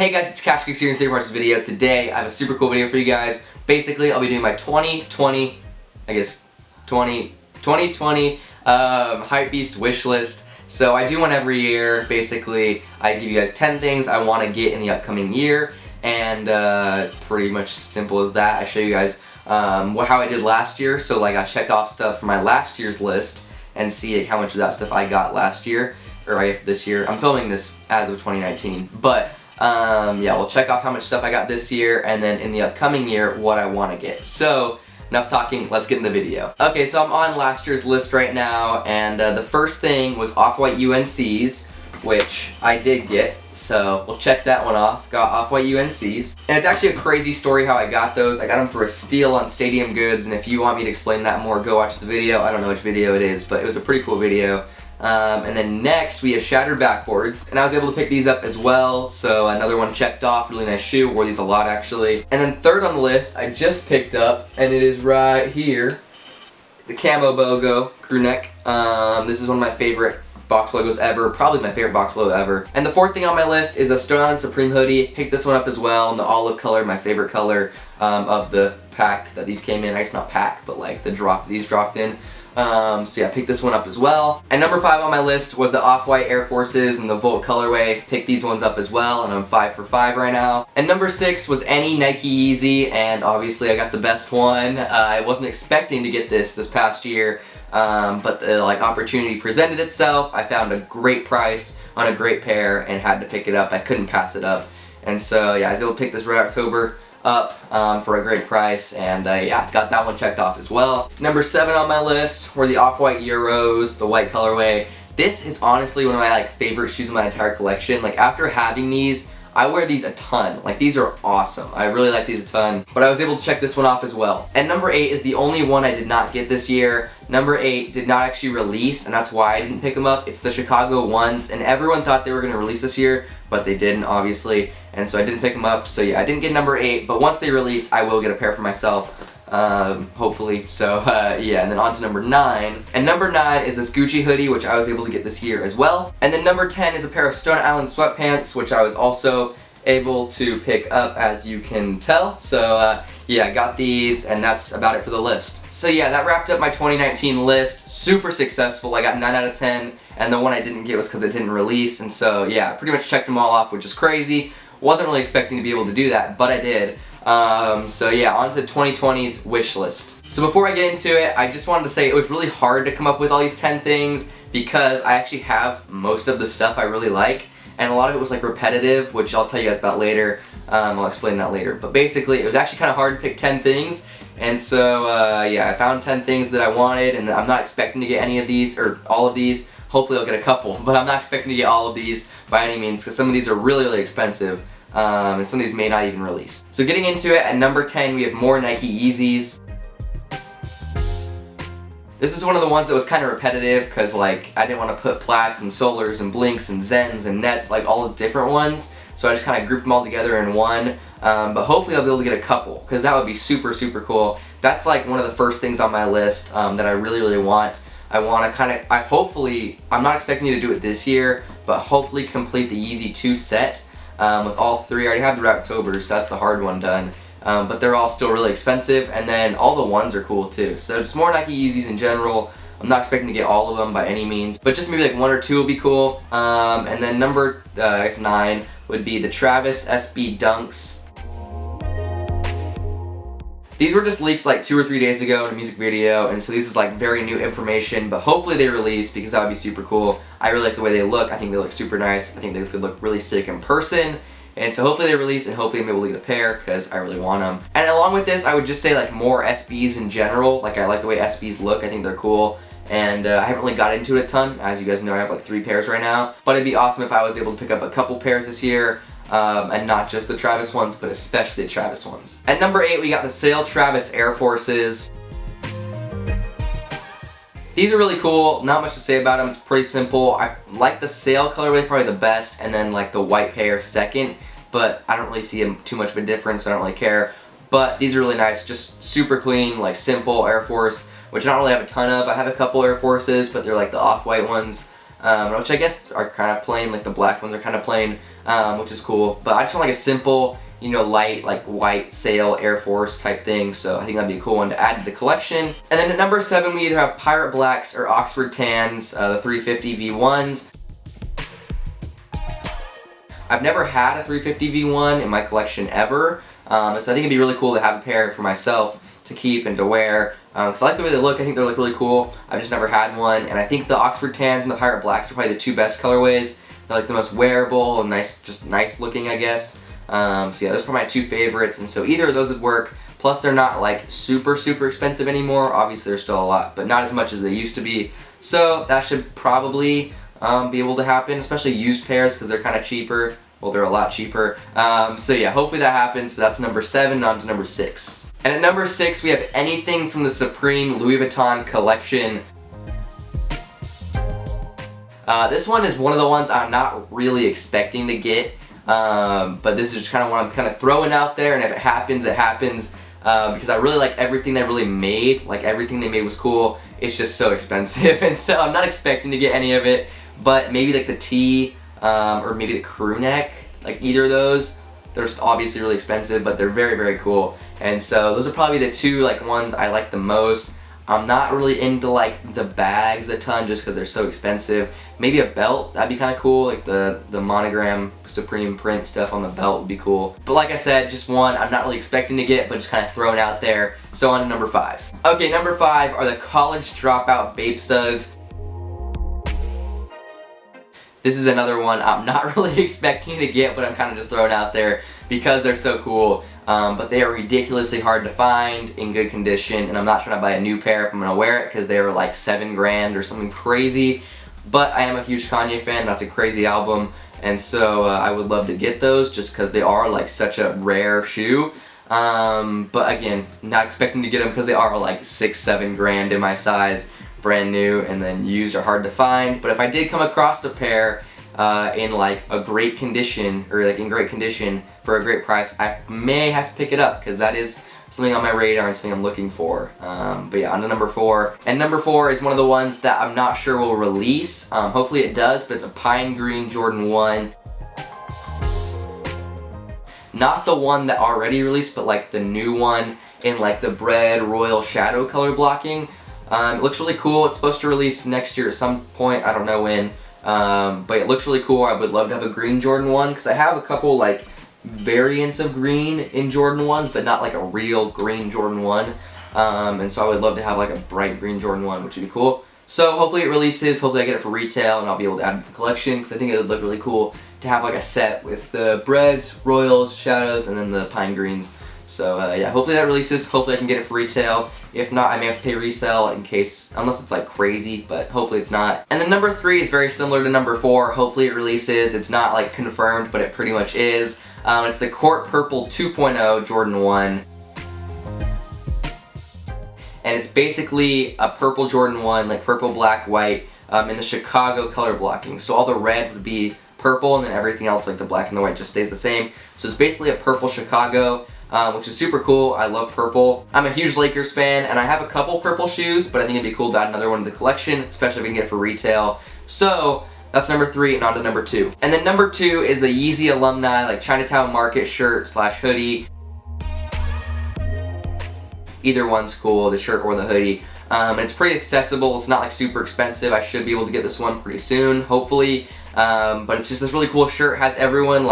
Hey guys, it's Cash Kicks here in 3 parts video. Today I have a super cool video for you guys. Basically, I'll be doing my 2020 Hypebeast Wishlist. So I do one every year. Basically, I give you guys 10 things I want to get in the upcoming year, and pretty much simple as that. I show you guys how I did last year. So like I check off stuff from my last year's list and see like, how much of that stuff I got last year, or I guess this year. I'm filming this as of 2019, but yeah, we'll check off how much stuff I got this year, and then in the upcoming year, what I want to get. So, enough talking, let's get in the video. Okay, so I'm on last year's list right now, and the first thing was Off-White UNCs, which I did get, so we'll check that one off. Got Off-White UNCs. And it's actually a crazy story how I got those. I got them for a steal on Stadium Goods, and if you want me to explain that more, go watch the video. I don't know which video it is, but it was a pretty cool video. And then next we have Shattered Backboards, and I was able to pick these up as well, so another one checked off. Really nice shoe, wore these a lot actually. And then third on the list I just picked up, and it is right here, the Camo Bogo crew neck. This is one of my favorite box logos ever, probably my favorite box logo ever. And the fourth thing on my list is a Stone Island Supreme hoodie. Picked this one up as well in the olive color, my favorite color of the pack that these came in. I guess not pack, but like the drop these dropped in. So yeah, I picked this one up as well. And number 5 on my list was the Off-White Air Forces in the Volt colorway. Picked these ones up as well, and I'm 5 for 5 right now. And number 6 was any Nike Yeezy, and obviously I got the best one. I wasn't expecting to get this past year, but the opportunity presented itself. I found a great price on a great pair and had to pick it up. I couldn't pass it up. And so yeah, I was able to pick this right October up for a great price, and yeah, got that one checked off as well. Number 7 on my list were the Off-White Euros, the white colorway. This is honestly one of my favorite shoes in my entire collection. Like after having these, I wear these a ton. Like these are awesome. I really like these a ton, but I was able to check this one off as well. And number 8 is the only one I did not get this year. Number 8 did not actually release, and that's why I didn't pick them up. It's the Chicago ones, and everyone thought they were going to release this year, but they didn't, obviously, and so I didn't pick them up. So yeah, I didn't get number 8, but once they release, I will get a pair for myself, hopefully. So yeah, and then on to number 9. And number 9 is this Gucci hoodie, which I was able to get this year as well. And then number 10 is a pair of Stone Island sweatpants, which I was also able to pick up, as you can tell. So yeah, I got these, and that's about it for the list. So yeah, that wrapped up my 2019 list. Super successful. I got 9 out of 10, and the one I didn't get was because it didn't release, and so yeah, pretty much checked them all off, which is crazy. Wasn't really expecting to be able to do that, but I did. So yeah, on to 2020's wish list. So before I get into it, I just wanted to say it was really hard to come up with all these 10 things because I actually have most of the stuff I really like, and a lot of it was like repetitive, which I'll tell you guys about later. I'll explain that later. But basically, it was actually kind of hard to pick 10 things, and so yeah, I found 10 things that I wanted, and I'm not expecting to get any of these, or all of these. Hopefully I'll get a couple, but I'm not expecting to get all of these by any means, because some of these are really, really expensive, and some of these may not even release. So getting into it, at number 10 we have more Nike Yeezys. This is one of the ones that was kind of repetitive because like I didn't want to put Plats and Solars and Blinks and Zens and Nets, like all the different ones, so I just kind of grouped them all together in one. But hopefully I'll be able to get a couple, because that would be super, super cool. That's like one of the first things on my list that I really, really want. I want to I'm not expecting you to do it this year, but hopefully complete the Yeezy 2 set with all 3. I already have the October, so that's the hard one done. But they're all still really expensive, and then all the ones are cool too. So just more Nike Yeezys in general. I'm not expecting to get all of them by any means, but just maybe like 1 or 2 will be cool. And then number 9 would be the Travis SB Dunks. These were just leaked like 2 or 3 days ago in a music video, and so this is like very new information, but hopefully they release, because that would be super cool. I really like the way they look. I think they look super nice. I think they could look really sick in person. And so hopefully they release, and hopefully I'm able to get a pair because I really want them. And along with this, I would just say like more SBs in general. Like I like the way SBs look. I think they're cool. And I haven't really got into it a ton. As you guys know, I have like 3 pairs right now. But it'd be awesome if I was able to pick up a couple pairs this year. And not just the Travis ones, but especially the Travis ones. At number 8, we got the Sale Travis Air Forces. These are really cool. Not much to say about them. It's pretty simple. I like the Sale colorway probably the best, and then like the white pair second. But I don't really see too much of a difference, so I don't really care. But these are really nice. Just super clean, like simple Air Force, which I don't really have a ton of. I have a couple Air Forces, but they're like the off-white ones. which I guess are kind of plain, like the black ones are kind of plain, which is cool. But I just want like a simple, you know, light, like white sail Air Force type thing, so I think that'd be a cool one to add to the collection. And then at number 7, we either have Pirate Blacks or Oxford Tans, the 350 V1s. I've never had a 350 V1 in my collection ever, and so I think it'd be really cool to have a pair for myself to keep and to wear, because I like the way they look. I think they look really cool. I've just never had one, and I think the Oxford Tans and the Pirate Blacks are probably the 2 best colorways. They're like the most wearable and nice, just nice looking, I guess. So yeah, those are my 2 favorites, and so either of those would work. Plus they're not like super expensive anymore. Obviously they're still a lot, but not as much as they used to be. So that should probably be able to happen, especially used pairs because they're kind of cheaper. Well, they're a lot cheaper. So yeah, hopefully that happens, but that's number 7, on to number 6. And at number 6, we have anything from the Supreme Louis Vuitton collection. This one is one of the ones I'm not really expecting to get, but this is just kind of what I'm kind of throwing out there, and if it happens, it happens, because I really like everything they really made. Like, everything they made was cool. It's just so expensive, and so I'm not expecting to get any of it, but maybe like the tee, or maybe the crew neck, like either of those. They're obviously really expensive, but they're very cool. And so those are probably the 2 like ones I like the most. I'm not really into like the bags a ton just because they're so expensive. Maybe a belt, that'd be kind of cool. Like the monogram Supreme print stuff on the belt would be cool. But like I said, just one I'm not really expecting to get, but just kind of thrown out there. So on to number 5. Okay, number 5 are the College Dropout Bapestas. This is another one I'm not really expecting to get, but I'm kind of just throwing out there because they're so cool. But they are ridiculously hard to find in good condition, and I'm not trying to buy a new pair if I'm going to wear it because they were like $7 grand or something crazy. But I am a huge Kanye fan. That's a crazy album, and so I would love to get those just because they are like such a rare shoe. But again, not expecting to get them because they are like $6-7 grand in my size. Brand new, and then used are hard to find. But if I did come across a pair in like a great condition, or like in great condition for a great price, I may have to pick it up because that is something on my radar and something I'm looking for. But yeah, on to number 4. And number 4 is one of the ones that I'm not sure will release. Hopefully it does, but it's a Pine Green Jordan 1. Not the one that already released, but like the new one in like the Bread Royal Shadow color blocking. It looks really cool. It's supposed to release next year at some point. I don't know when. But it looks really cool. I would love to have a green Jordan 1 because I have a couple like variants of green in Jordan 1s, but not like a real green Jordan 1. And so I would love to have like a bright green Jordan 1, which would be cool. So hopefully it releases. Hopefully I get it for retail and I'll be able to add it to the collection because I think it would look really cool to have like a set with the Breads, Royals, Shadows, and then the Pine Greens. So yeah, hopefully that releases. Hopefully I can get it for retail. If not, I may have to pay resale in case, unless it's like crazy, but hopefully it's not. And then number 3 is very similar to number 4. Hopefully it releases. It's not like confirmed, but it pretty much is. It's the Court Purple 2.0 Jordan 1. And it's basically a purple Jordan 1, like purple, black, white, in the Chicago color blocking. So all the red would be purple, and then everything else, like the black and the white, just stays the same. So it's basically a purple Chicago. Which is super cool. I love purple. I'm a huge Lakers fan, and I have a couple purple shoes, but I think it'd be cool to add another one to the collection, especially if we can get it for retail. So that's number 3, and on to number 2. And then number 2 is the Yeezy alumni, like Chinatown Market shirt / hoodie. Either one's cool, the shirt or the hoodie. And it's pretty accessible. It's not like super expensive. I should be able to get this one pretty soon, hopefully. But it's just this really cool shirt. Has everyone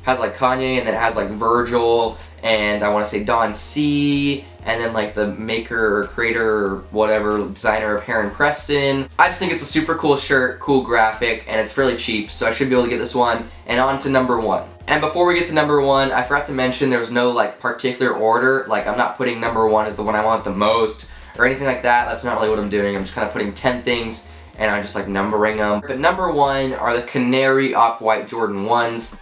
has like Kanye, and then it has like Virgil, and I want to say Don C, and then like the maker or creator or whatever designer of Heron Preston. I just think it's a super cool shirt, cool graphic, and it's fairly cheap, so I should be able to get this one. And on to number 1. And before we get to number 1, I forgot to mention there's no like particular order. Like, I'm not putting number 1 as the one I want the most or anything like that. That's not really what I'm doing. I'm just kind of putting 10 things and I'm just like numbering them. But number 1 are the Canary Off-White Jordan 1s.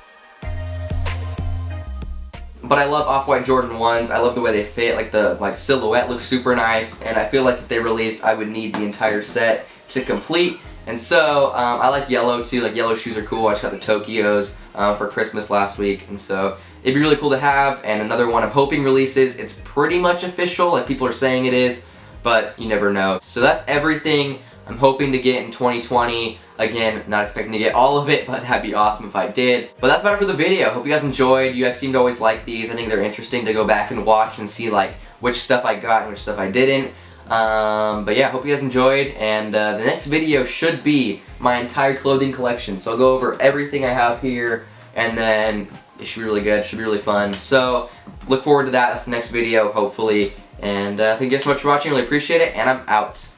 But I love Off-White Jordan 1s. I love the way they fit. Like the silhouette looks super nice, and I feel like if they released, I would need the entire set to complete. And so I like yellow too. Like, yellow shoes are cool. I just got the Tokyos for Christmas last week, and so it'd be really cool to have. And another one I'm hoping releases. It's pretty much official. Like, people are saying it is, but you never know. So that's everything I'm hoping to get in 2020. Again, not expecting to get all of it, but that'd be awesome if I did. But that's about it for the video. Hope you guys enjoyed. You guys seem to always like these. I think they're interesting to go back and watch and see like which stuff I got and which stuff I didn't. But yeah, hope you guys enjoyed, and the next video should be my entire clothing collection. So I'll go over everything I have here, and then it should be really good, it should be really fun. So look forward to that. That's the next video, hopefully. And thank you guys so much for watching, really appreciate it, and I'm out.